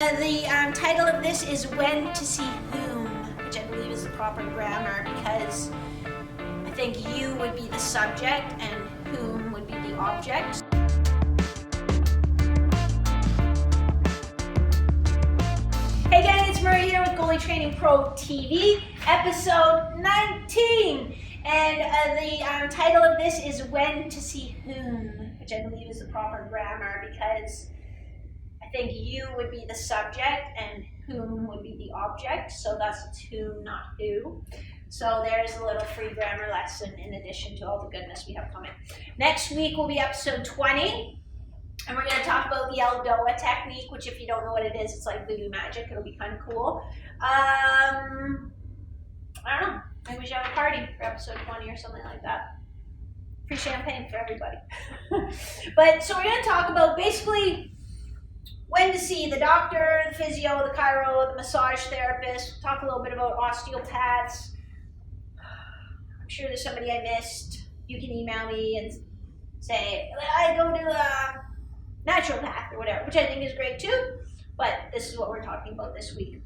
The title of this is When to See Whom, which I believe is the proper grammar because I think you would be the subject and whom would be the object. Hey gang, it's Marie here with Goalie Training Pro TV, episode 19. And the title of this is When to See Whom, which I believe is the proper grammar because I think you would be the subject and whom would be the object, so that's whom, not who. So there's a little free grammar lesson in addition to all the goodness we have coming. Next week will be episode 20, and we're going to talk about the Eldoa technique, which if you don't know what it is, it's like voodoo magic. It'll be kind of cool. I don't know, maybe we should have a party for episode 20 or something like that. Free champagne for everybody. But so we're going to talk about basically when to see the doctor, the physio, the chiro, the massage therapist. We'll talk a little bit about osteopaths. I'm sure there's somebody I missed. You can email me and say, I go to a naturopath or whatever, which I think is great too. But this is what we're talking about this week.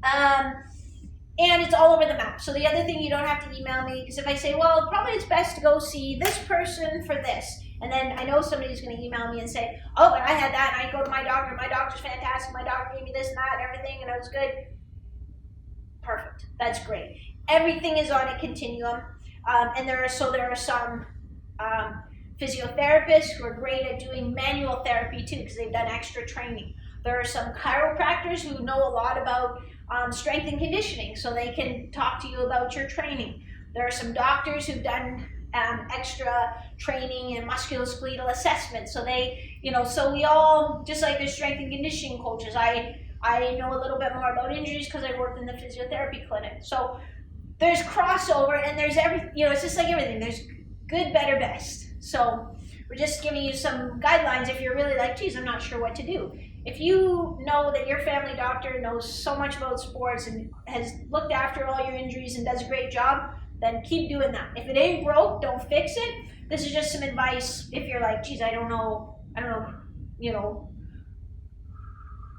And it's all over the map. So the other thing, you don't have to email me, because if I say, well, probably it's best to go see this person for this, and then I know somebody's going to email me and say, oh, but I had that, and I go to my doctor's fantastic, my doctor gave me this and that and everything, and it was good. Perfect. That's great. Everything is on a continuum, and there are some physiotherapists who are great at doing manual therapy too, because they've done extra training. There are some chiropractors who know a lot about strength and conditioning, so they can talk to you about your training. There are some doctors who've done extra training and musculoskeletal assessment, so they, so we all, just like the strength and conditioning coaches, I know a little bit more about injuries because I worked in the physiotherapy clinic. So there's crossover, and there's it's just like everything. There's good, better, best. So we're just giving you some guidelines if you're really like, geez, I'm not sure what to do. If you know that your family doctor knows so much about sports and has looked after all your injuries and does a great job, then keep doing that. If it ain't broke, don't fix it. This is just some advice if you're like, geez, I don't know,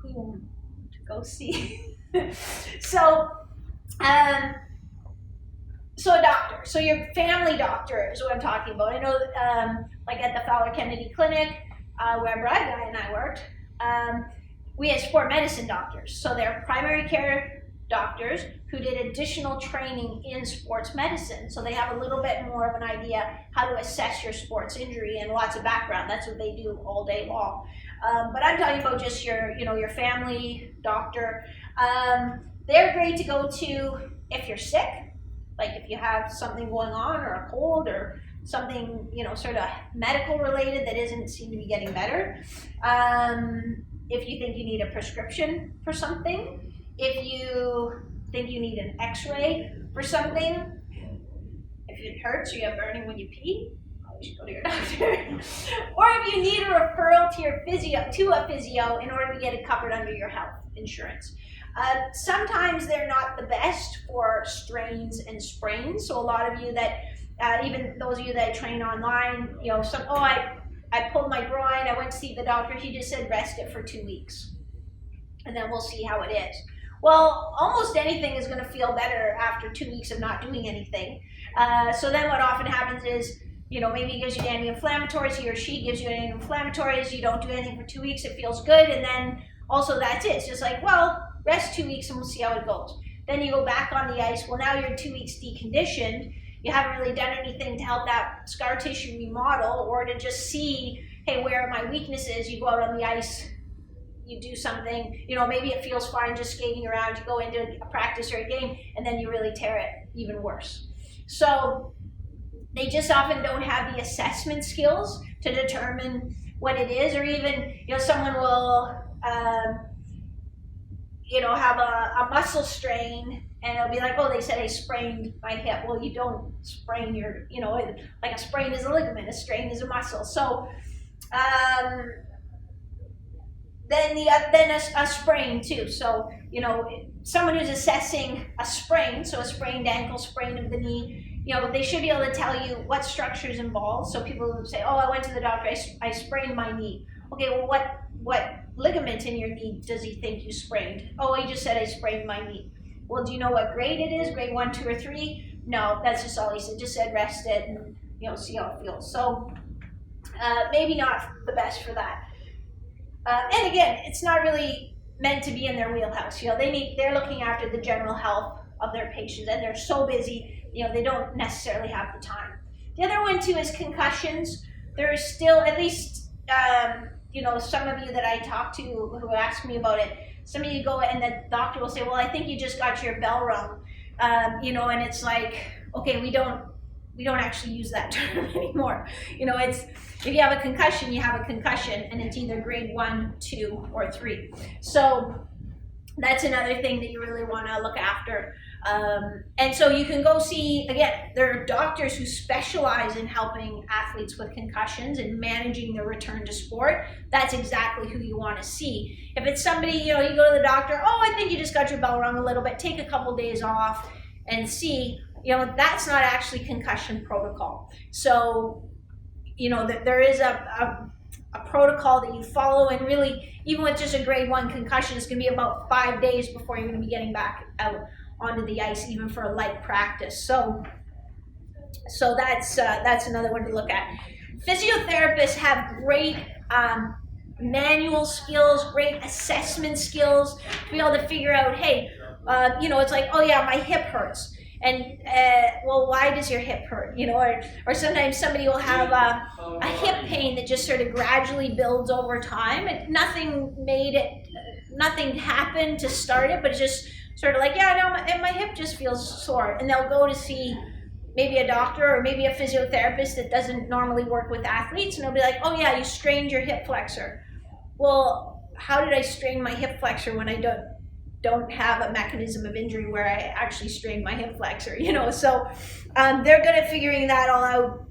who to go see. So a doctor. So your family doctor is what I'm talking about. I know, like at the Fowler Kennedy Clinic, where Brad Guy and I worked, we had sport medicine doctors. So they're primary care doctors who did additional training in sports medicine. So they have a little bit more of an idea how to assess your sports injury and lots of background. That's what they do all day long. But I'm talking about just your family doctor. They're great to go to if you're sick, like if you have something going on or a cold or something, sort of medical related that doesn't seem to be getting better. If you think you need a prescription for something, if you think you need an x-ray for something, if it hurts or you have burning when you pee, you should go to your doctor. Or if you need a referral to a physio in order to get it covered under your health insurance. Sometimes they're not the best for strains and sprains. So a lot of you that, even those of you that train online, I pulled my groin, I went to see the doctor, he just said rest it for 2 weeks. And then we'll see how it is. Well, almost anything is going to feel better after 2 weeks of not doing anything. So then what often happens is, maybe he gives you anti-inflammatories, he or she gives you anti-inflammatories, you don't do anything for 2 weeks, it feels good, and then also that's it. It's just like, well, rest 2 weeks and we'll see how it goes. Then you go back on the ice. Well, now you're 2 weeks deconditioned. You haven't really done anything to help that scar tissue remodel or to just see, hey, where are my weaknesses? You go out on the ice, you do something, maybe it feels fine just skating around, you go into a practice or a game, and then you really tear it even worse. So they just often don't have the assessment skills to determine what it is, or even, someone will, have a muscle strain, and it'll be like, oh, they said I sprained my hip. Well, you don't sprain your, like a sprain is a ligament, a strain is a muscle. So then a sprain too. So, someone who's assessing a sprain, so a sprained ankle, sprain of the knee, they should be able to tell you what structure is involved. So people will say, oh, I went to the doctor, I sprained my knee. Okay, well, what ligament in your knee does he think you sprained? Oh, he just said I sprained my knee. Well, do you know what grade it is? Grade 1, 2, or 3? No, that's just all he said. Just said rest it and see how it feels. So maybe not the best for that. And again, it's not really meant to be in their wheelhouse. They're looking after the general health of their patients, and they're so busy, they don't necessarily have the time. The other one too is concussions. There is still, at least, some of you that I talk to who ask me about it, some of you go and the doctor will say, well, I think you just got your bell rung, and it's like, okay, we don't actually use that term anymore. It's, if you have a concussion, you have a concussion, and it's either grade 1, 2, or 3. So that's another thing that you really want to look after. And so you can go see, again, there are doctors who specialize in helping athletes with concussions and managing their return to sport. That's exactly who you want to see. If it's somebody, you go to the doctor, oh, I think you just got your bell rung a little bit, take a couple days off and see, that's not actually concussion protocol. So, there is a protocol that you follow, and really, even with just a grade 1 concussion, it's going to be about 5 days before you're going to be getting back out onto the ice, even for a light practice. So that's another one to look at. Physiotherapists have great manual skills, great assessment skills to be able to figure out, hey, it's like, oh yeah, my hip hurts. And, well, why does your hip hurt? Or sometimes somebody will have a hip pain that just sort of gradually builds over time. And nothing happened to start it, but it's just sort of like, yeah, no, my hip just feels sore. And they'll go to see maybe a doctor or maybe a physiotherapist that doesn't normally work with athletes. And they'll be like, oh yeah, you strained your hip flexor. Well, how did I strain my hip flexor when I don't have a mechanism of injury where I actually strained my hip flexor, So they're good at figuring that all out.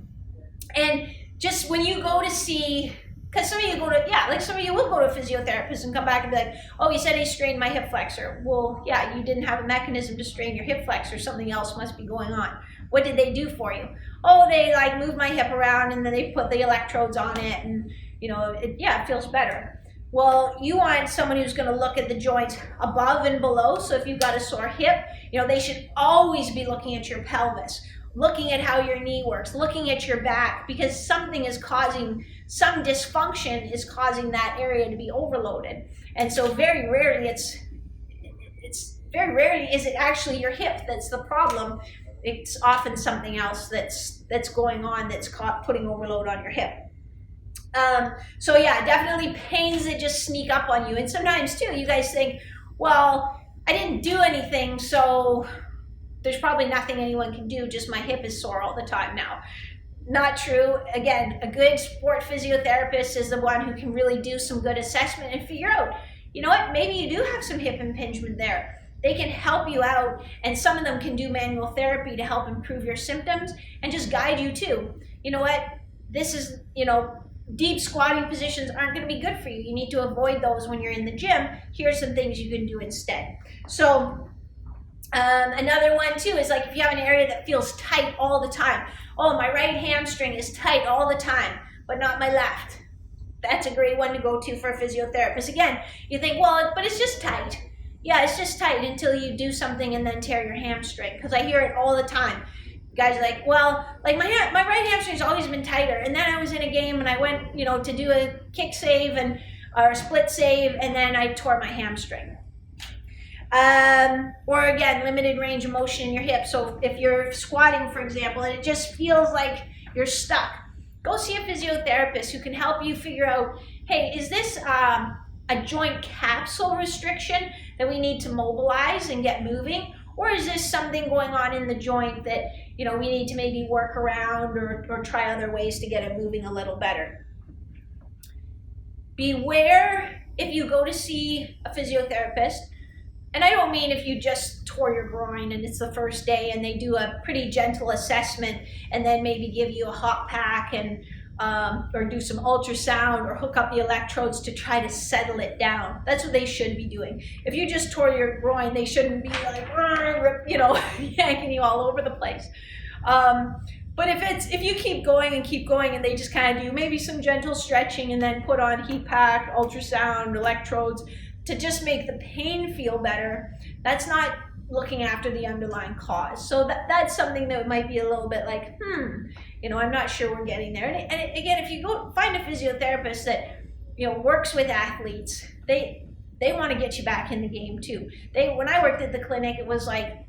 And just when you go to see, because some of you will go to a physiotherapist and come back and be like, oh, you said I strained my hip flexor. Well, yeah, you didn't have a mechanism to strain your hip flexor. Something else must be going on. What did they do for you? Oh, they moved my hip around and then they put the electrodes on it, and it feels better. Well, you want someone who's going to look at the joints above and below. So if you've got a sore hip, they should always be looking at your pelvis, looking at how your knee works, looking at your back, because some dysfunction is causing that area to be overloaded. And so very rarely is it actually your hip that's the problem. It's often something else that's going on that's putting overload on your hip. So yeah, definitely pains that just sneak up on you. And sometimes too, you guys think, well, I didn't do anything, so there's probably nothing anyone can do, just my hip is sore all the time now. Not true. Again, a good sport physiotherapist is the one who can really do some good assessment and figure out, what, maybe you do have some hip impingement there. They can help you out, and some of them can do manual therapy to help improve your symptoms and just guide you too. You know what, this is, deep squatting positions aren't going to be good for you. You need to avoid those when you're in the gym. Here's some things you can do instead. So another one too is like if you have an area that feels tight all the time. Oh, my right hamstring is tight all the time, but not my left. That's a great one to go to for a physiotherapist. Again, you think, well, but it's just tight. Yeah, it's just tight until you do something and then tear your hamstring, because I hear it all the time. Guys are like, well, like my right hamstring's always been tighter, and then I was in a game and I went, to do a kick save or a split save, and then I tore my hamstring. Or again, limited range of motion in your hip. So if you're squatting, for example, and it just feels like you're stuck, go see a physiotherapist who can help you figure out, hey, is this a joint capsule restriction that we need to mobilize and get moving? Or is this something going on in the joint that, we need to maybe work around or try other ways to get it moving a little better? Beware if you go to see a physiotherapist, and I don't mean if you just tore your groin and it's the first day and they do a pretty gentle assessment and then maybe give you a hot pack and or do some ultrasound or hook up the electrodes to try to settle it down. That's what they should be doing. If you just tore your groin, they shouldn't be like, yanking you all over the place. But if you keep going and they just kind of do maybe some gentle stretching and then put on heat pack, ultrasound, electrodes to just make the pain feel better, that's not looking after the underlying cause. So that's something that might be a little bit like, I'm not sure we're getting there. And again, if you go find a physiotherapist that, works with athletes, they want to get you back in the game too. When I worked at the clinic, it was like,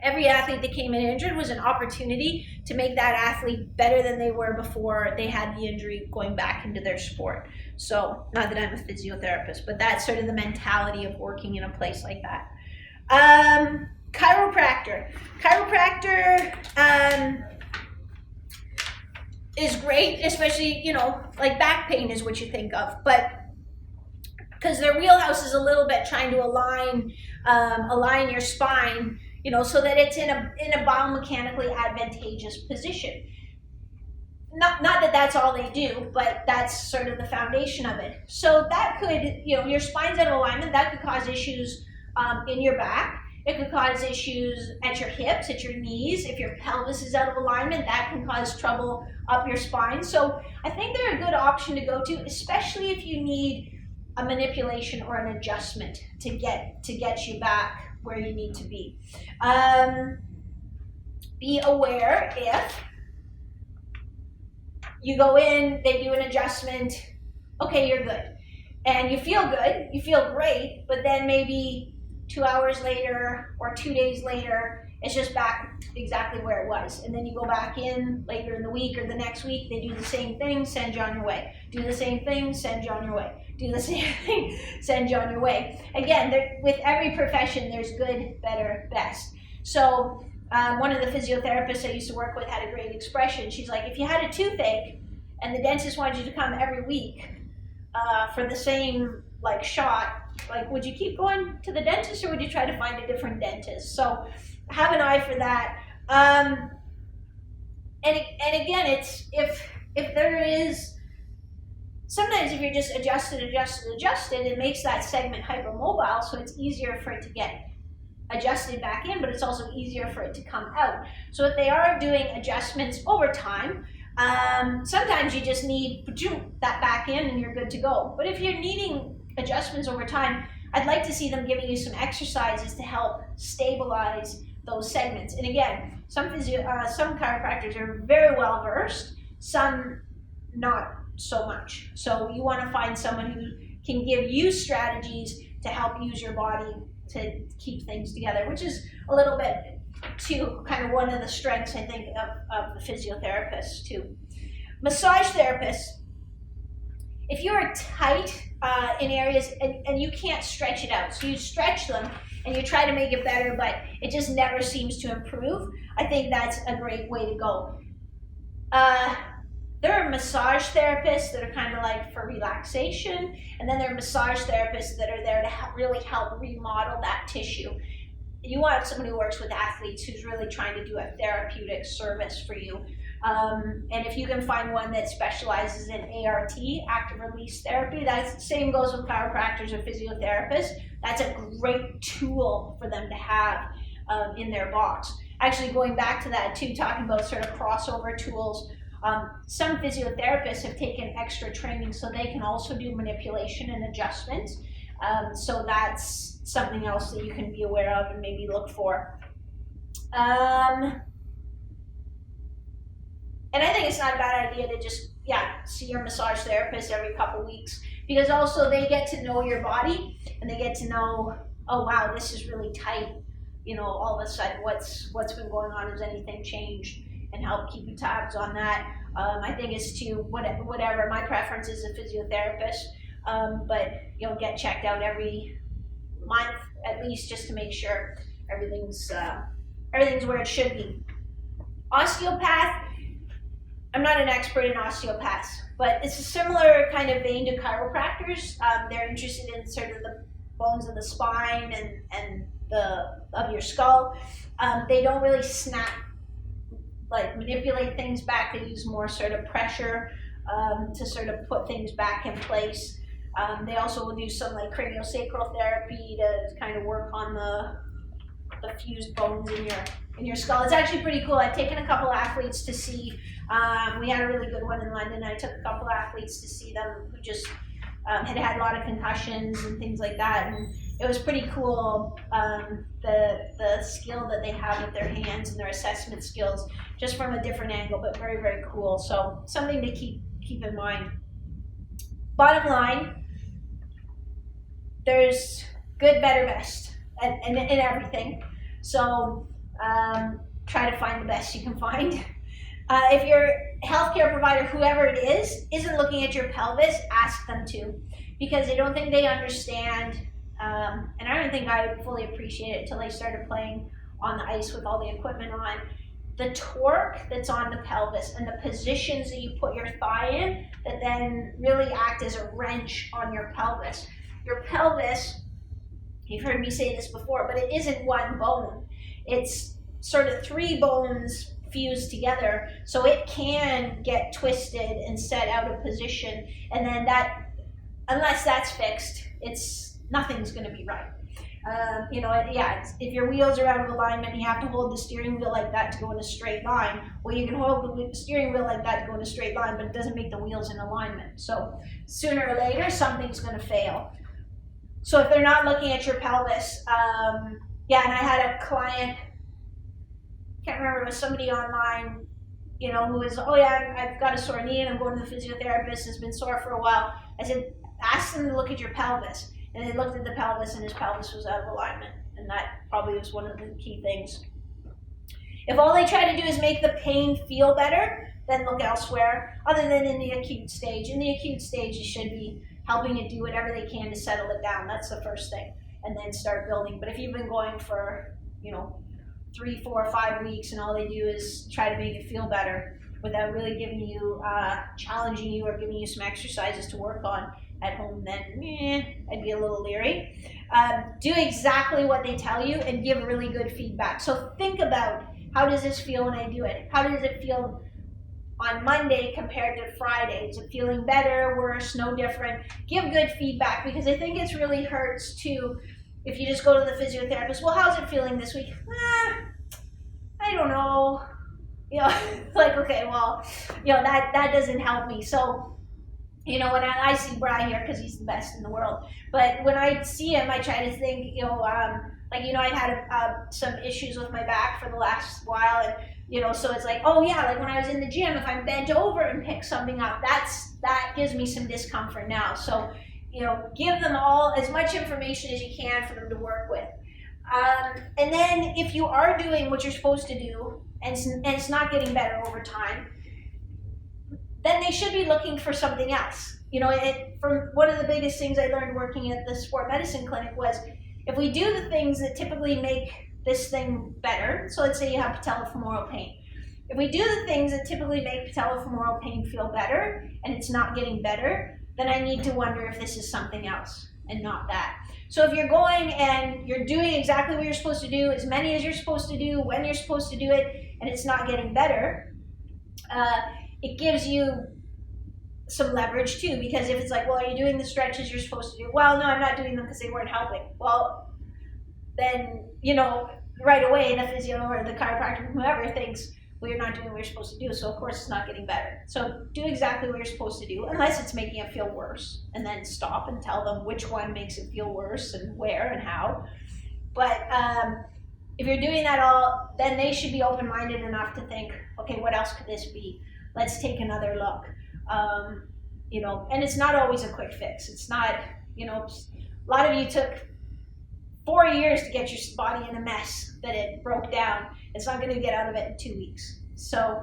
every athlete that came in injured was an opportunity to make that athlete better than they were before they had the injury going back into their sport. So, not that I'm a physiotherapist, but that's sort of the mentality of working in a place like that. Chiropractor is great, especially, like back pain is what you think of, but because their wheelhouse is a little bit trying to align your spine, so that it's in a biomechanically advantageous position. Not that that's all they do, but that's sort of the foundation of it. So that could, your spine's out of alignment, that could cause issues in your back. It could cause issues at your hips, at your knees. If your pelvis is out of alignment, that can cause trouble up your spine. So I think they're a good option to go to, especially if you need a manipulation or an adjustment to get you back where you need to be. Be aware if you go in, they do an adjustment, okay, you're good. And you feel good, you feel great, but then maybe 2 hours later or 2 days later, it's just back exactly where it was. And then you go back in later in the week or the next week, they do the same thing, send you on your way. Do the same thing, send you on your way. Do the same thing, send you on your way. Again, with every profession, there's good, better, best. So one of the physiotherapists I used to work with had a great expression. She's like, if you had a toothache and the dentist wanted you to come every week for the same shot, would you keep going to the dentist or would you try to find a different dentist? So have an eye for that. And again, it's if there is, sometimes if you're just adjusted, it makes that segment hypermobile, so it's easier for it to get adjusted back in, but it's also easier for it to come out. So if they are doing adjustments over time, sometimes you just need that back in and you're good to go. But if you're needing adjustments over time, I'd like to see them giving you some exercises to help stabilize those segments. And again, some chiropractors are very well versed, some not so much. So you want to find someone who can give you strategies to help use your body to keep things together, which is a little bit too kind of one of the strengths, I think, of the physiotherapists too. Massage therapists, if you're tight in areas and you can't stretch it out, so you stretch them and you try to make it better, but it just never seems to improve, I think that's a great way to go. There are massage therapists that are kind of like for relaxation, and then there are massage therapists that are there to really help remodel that tissue. You want someone who works with athletes who's really trying to do a therapeutic service for you. And if you can find one that specializes in ART, active release therapy, that's the same goes with chiropractors or physiotherapists. That's a great tool for them to have in their box. Actually, going back to that too, talking about sort of crossover tools, some physiotherapists have taken extra training so they can also do manipulation and adjustment. So that's something else that you can be aware of and maybe look for. And I think it's not a bad idea to just, see your massage therapist every couple weeks, because also they get to know your body and they get to know, oh wow, this is really tight. All of a sudden, what's been going on? Has anything changed? And help keep tabs on that. I think it's to whatever. My preference is a physiotherapist, but get checked out every month at least, just to make sure everything's where it should be. Osteopath. I'm not an expert in osteopaths, but it's a similar kind of vein to chiropractors. They're interested in sort of the bones of the spine and of your skull. They don't really manipulate things back. They use more sort of pressure to sort of put things back in place. They also will do some craniosacral therapy to kind of work on the fused bones in your skull. It's actually pretty cool. I've taken a couple athletes to see. We had a really good one in London. I took a couple athletes to see them who just had a lot of concussions and things like that, and it was pretty cool, the skill that they have with their hands and their assessment skills, just from a different angle, but very, very cool. So something to keep in mind. Bottom line, there's good, better, best in everything. So try to find the best you can find. If your healthcare provider, whoever it is, isn't looking at your pelvis, ask them to, because I don't think they understand, and I don't think I fully appreciate it until I started playing on the ice with all the equipment on, the torque that's on the pelvis and the positions that you put your thigh in that then really act as a wrench on your pelvis. Your pelvis, you've heard me say this before, but it isn't one bone. It's sort of 3 bones fused together, so it can get twisted and set out of position, and then that, unless that's fixed, nothing's going to be right. If your wheels are out of alignment, you have to hold the steering wheel like that to go in a straight line. Well, you can hold the steering wheel like that to go in a straight line, but it doesn't make the wheels in alignment. So sooner or later, something's going to fail. So if they're not looking at your pelvis, and I had a client, can't remember, it was somebody online, who was, I've got a sore knee and I'm going to the physiotherapist, it's been sore for a while. I said, ask them to look at your pelvis. And they looked at the pelvis and his pelvis was out of alignment. And that probably was one of the key things. If all they try to do is make the pain feel better, then look elsewhere, other than in the acute stage. In the acute stage, you should be helping it do whatever they can to settle it down. That's the first thing. And then start building. But if you've been going for, 3, 4, 5 weeks and all they do is try to make it feel better without really giving you, challenging you or giving you some exercises to work on at home, then I'd be a little leery. Do exactly what they tell you and give really good feedback. So think about, how does this feel when I do it? How does it feel on Monday compared to Friday? Is it feeling better, worse, no different? Give good feedback, because I think it really hurts too if you just go to the physiotherapist. Well, how's it feeling this week? I don't know. Like, okay, well, that doesn't help me. So, when I see Bri here, because he's the best in the world, but when I see him, I try to think, I've had some issues with my back for the last while, and, so it's like, like when I was in the gym, if I'm bent over and pick something up, that gives me some discomfort now. So, give them all as much information as you can for them to work with. And then if you are doing what you're supposed to do, and it's not getting better over time, then they should be looking for something else. From one of the biggest things I learned working at the sport medicine clinic was, if we do the things that typically make this thing better, so let's say you have patellofemoral pain. If we do the things that typically make patellofemoral pain feel better, and it's not getting better, then I need to wonder if this is something else and not that. So if you're going and you're doing exactly what you're supposed to do, as many as you're supposed to do, when you're supposed to do it, and it's not getting better, it gives you some leverage too, because if it's like, well, are you doing the stretches you're supposed to do? Well, no, I'm not doing them because they weren't helping. Well, then, right away the physio or the chiropractor, whoever, thinks, well, you're not doing what you're supposed to do, so of course it's not getting better. So do exactly what you're supposed to do, unless it's making it feel worse, and then stop and tell them which one makes it feel worse and where and how. But if you're doing that all, then they should be open-minded enough to think, okay, what else could this be? Let's take another look. And it's not always a quick fix. It's not, a lot of you took 4 years to get your body in a mess that it broke down. It's not going to get out of it in 2 weeks. So,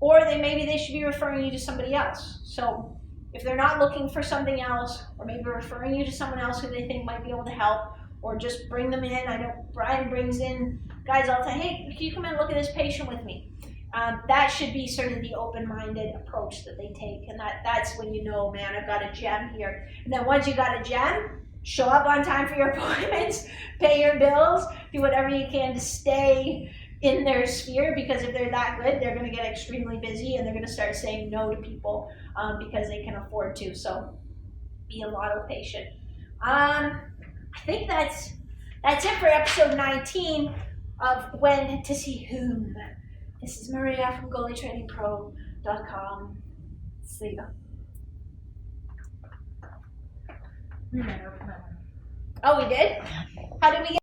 or maybe they should be referring you to somebody else. So if they're not looking for something else, or maybe referring you to someone else who they think might be able to help, or just bring them in. I know Brian brings in guys all the time. Hey, can you come in and look at this patient with me? That should be sort of the open-minded approach that they take, and that's when man, I've got a gem here. And then once you got a gem, show up on time for your appointments, pay your bills, do whatever you can to stay in their sphere, because if they're that good, they're going to get extremely busy and they're going to start saying no to people because they can afford to. So be a model patient. I think that's That's it for episode 19 of When to See Whom. This is Maria from GoalieTrainingPro.com. See ya. Oh, we did? How did we get